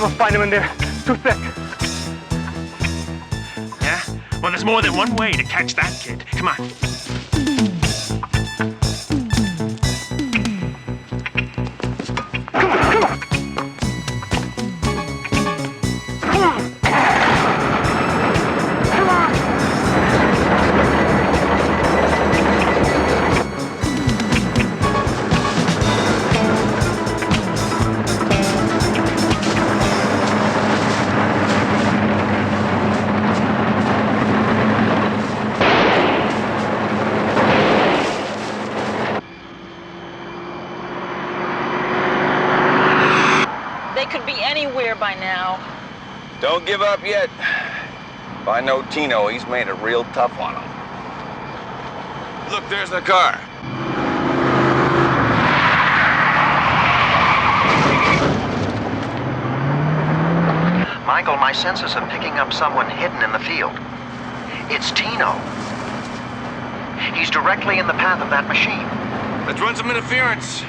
never find him in there. Too thick. Yeah? Well, there's more than one way to catch that kid. Come on. They could be anywhere by now. Don't give up yet. If I know Tino, he's made it real tough on him. Look, there's the car. Michael, my senses are picking up someone hidden in the field. It's Tino. He's directly in the path of that machine. Let's run some interference.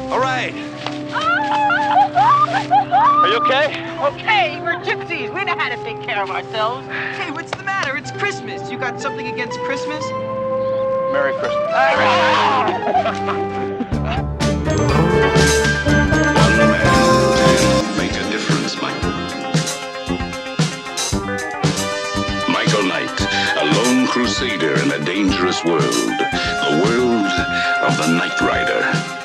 All right. Are you okay? Okay, we're gypsies. We know how to take care of ourselves. Hey, what's the matter? It's Christmas. You got something against Christmas? Merry Christmas. One man make a difference, Michael. Michael Knight, a lone crusader in a dangerous world. The world of the Knight Rider.